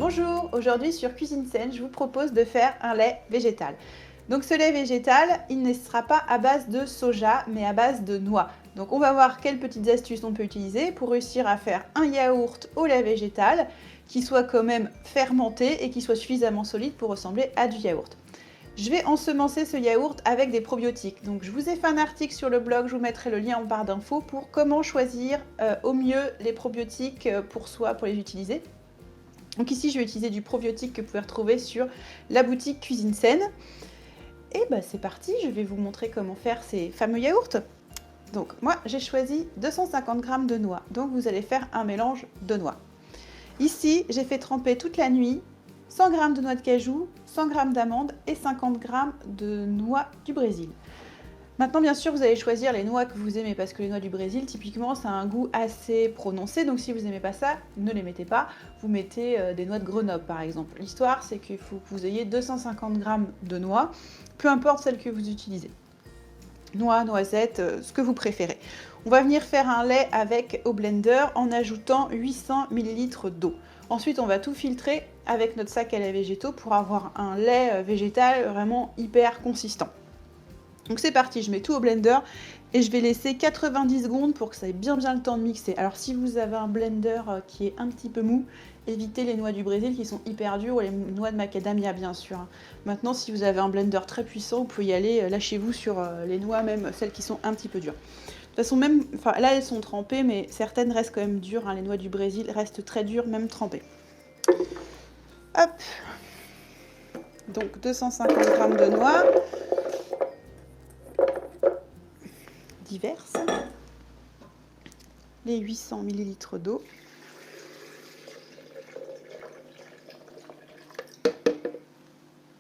Bonjour, aujourd'hui sur Cuisine Saine, je vous propose de faire un lait végétal. Donc ce lait végétal, il ne sera pas à base de soja, mais à base de noix. Donc on va voir quelles petites astuces on peut utiliser pour réussir à faire un yaourt au lait végétal qui soit quand même fermenté et qui soit suffisamment solide pour ressembler à du yaourt. Je vais ensemencer ce yaourt avec des probiotiques. Donc je vous ai fait un article sur le blog, je vous mettrai le lien en barre d'infos pour comment choisir au mieux les probiotiques pour soi, pour les utiliser. Donc ici, je vais utiliser du probiotique que vous pouvez retrouver sur la boutique Cuisine Saine. Et bah c'est parti, je vais vous montrer comment faire ces fameux yaourts. Donc moi, j'ai choisi 250 g de noix. Donc vous allez faire un mélange de noix. Ici, j'ai fait tremper toute la nuit 100 g de noix de cajou, 100 g d'amandes et 50 g de noix du Brésil. Maintenant, bien sûr, vous allez choisir les noix que vous aimez parce que les noix du Brésil, typiquement, ça a un goût assez prononcé. Donc, si vous n'aimez pas ça, ne les mettez pas. Vous mettez des noix de Grenoble, par exemple. L'histoire, c'est qu'il faut que vous ayez 250 g de noix, peu importe celle que vous utilisez. Noix, noisettes, ce que vous préférez. On va venir faire un lait avec au blender en ajoutant 800 ml d'eau. Ensuite, on va tout filtrer avec notre sac à lait végétaux pour avoir un lait végétal vraiment hyper consistant. Donc c'est parti, je mets tout au blender et je vais laisser 90 secondes pour que ça ait bien le temps de mixer. Alors si vous avez un blender qui est un petit peu mou, évitez les noix du Brésil qui sont hyper dures ou les noix de macadamia bien sûr. Maintenant si vous avez un blender très puissant, vous pouvez y aller, lâchez-vous sur les noix, même celles qui sont un petit peu dures. De toute façon même, enfin là elles sont trempées mais certaines restent quand même dures, hein. Les noix du Brésil restent très dures même trempées. Hop, donc 250 g de noix. Diverses, les 800 ml d'eau.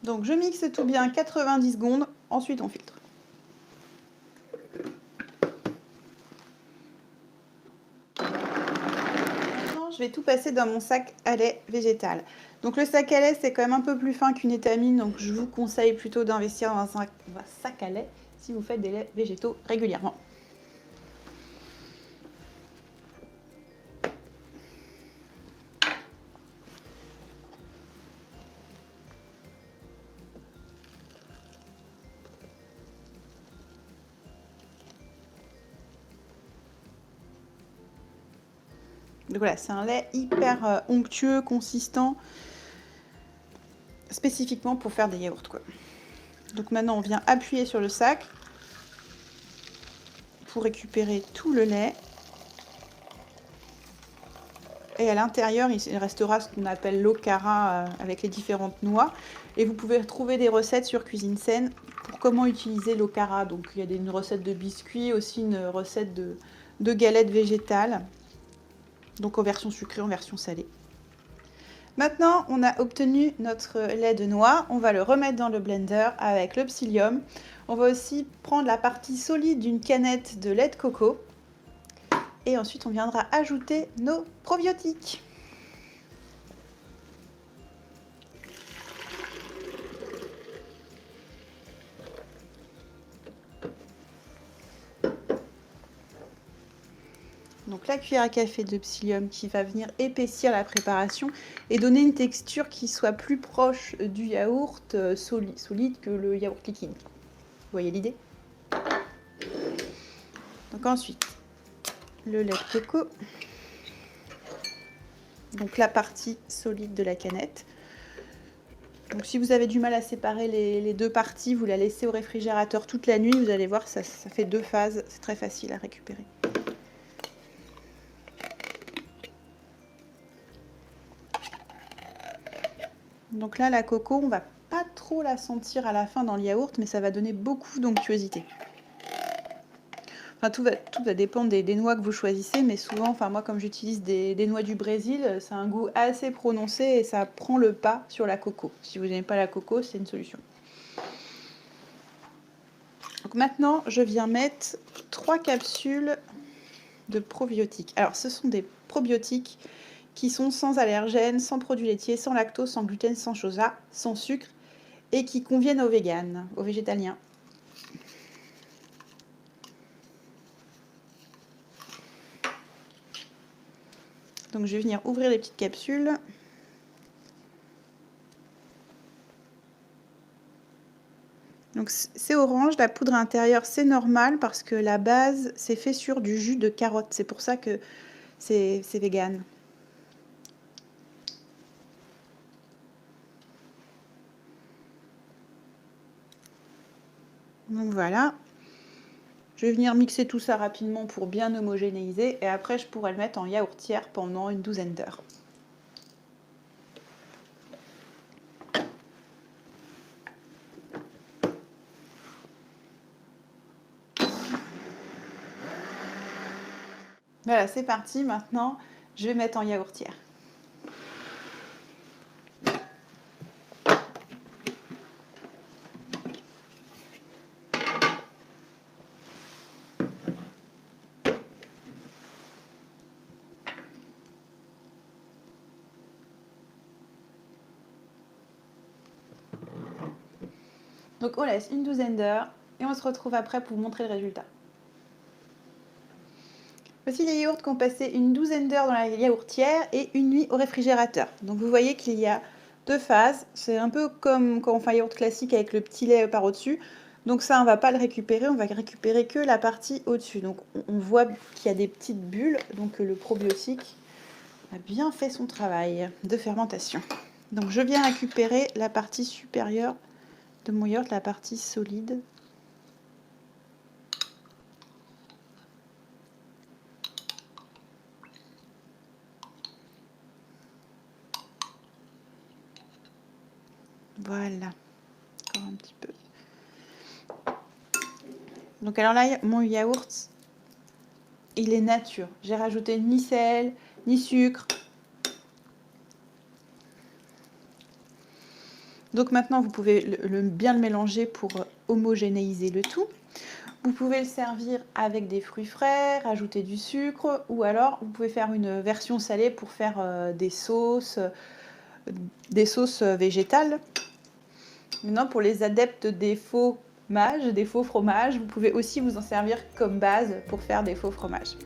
Donc je mixe tout bien 90 secondes, ensuite on filtre. Maintenant je vais tout passer dans mon sac à lait végétal. Donc le sac à lait c'est quand même un peu plus fin qu'une étamine, donc je vous conseille plutôt d'investir dans un sac à lait si vous faites des laits végétaux régulièrement. Donc voilà, c'est un lait hyper onctueux, consistant, spécifiquement pour faire des yaourts, quoi. Donc maintenant on vient appuyer sur le sac pour récupérer tout le lait. Et à l'intérieur, il restera ce qu'on appelle l'okara avec les différentes noix. Et vous pouvez retrouver des recettes sur Cuisine Saine pour comment utiliser l'okara. Donc il y a une recette de biscuits, aussi une recette de galettes végétales. Donc en version sucrée, en version salée. Maintenant, on a obtenu notre lait de noix. On va le remettre dans le blender avec le psyllium. On va aussi prendre la partie solide d'une canette de lait de coco. Et ensuite, on viendra ajouter nos probiotiques. Donc la cuillère à café de psyllium qui va venir épaissir la préparation et donner une texture qui soit plus proche du yaourt solide que le yaourt liquide. Vous voyez l'idée? Donc ensuite, le lait de coco. Donc la partie solide de la canette. Donc si vous avez du mal à séparer les deux parties, vous la laissez au réfrigérateur toute la nuit. Vous allez voir, ça fait deux phases. C'est très facile à récupérer. Donc là, la coco, on va pas trop la sentir à la fin dans le yaourt, mais ça va donner beaucoup d'onctuosité. Enfin, tout va dépendre des noix que vous choisissez, mais souvent, enfin moi comme j'utilise des noix du Brésil, c'est un goût assez prononcé et ça prend le pas sur la coco. Si vous n'aimez pas la coco, c'est une solution. Donc maintenant, je viens mettre 3 capsules de probiotiques. Alors ce sont des probiotiques qui sont sans allergènes, sans produits laitiers, sans lactose, sans gluten, sans soja, sans sucre et qui conviennent aux véganes, aux végétaliens. Donc je vais venir ouvrir les petites capsules. Donc c'est orange, la poudre intérieure c'est normal parce que la base c'est fait sur du jus de carotte. C'est pour ça que c'est vegan. Donc voilà. Je vais venir mixer tout ça rapidement pour bien homogénéiser et après je pourrai le mettre en yaourtière pendant une douzaine d'heures. Voilà, c'est parti. Maintenant, je vais mettre en yaourtière. Donc on laisse une douzaine d'heures et on se retrouve après pour vous montrer le résultat. Voici les yaourts qui ont passé une douzaine d'heures dans la yaourtière et une nuit au réfrigérateur. Donc vous voyez qu'il y a deux phases. C'est un peu comme quand on fait un yaourt classique avec le petit lait par au-dessus. Donc ça, on ne va pas le récupérer, on va récupérer que la partie au-dessus. Donc on voit qu'il y a des petites bulles, donc le probiotique a bien fait son travail de fermentation. Donc je viens récupérer la partie supérieure de mon yaourt, la partie solide. Voilà, encore un petit peu. Donc alors là, mon yaourt, il est nature. J'ai rajouté ni sel, ni sucre. Donc maintenant, vous pouvez bien le mélanger pour homogénéiser le tout. Vous pouvez le servir avec des fruits frais, rajouter du sucre, ou alors vous pouvez faire une version salée pour faire des sauces végétales. Maintenant, pour les adeptes des faux fromages, vous pouvez aussi vous en servir comme base pour faire des faux fromages.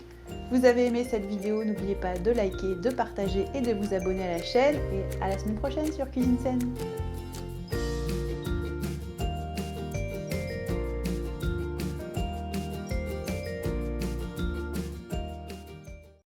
Vous avez aimé cette vidéo, n'oubliez pas de liker, de partager et de vous abonner à la chaîne. Et à la semaine prochaine sur Cuisine Saine.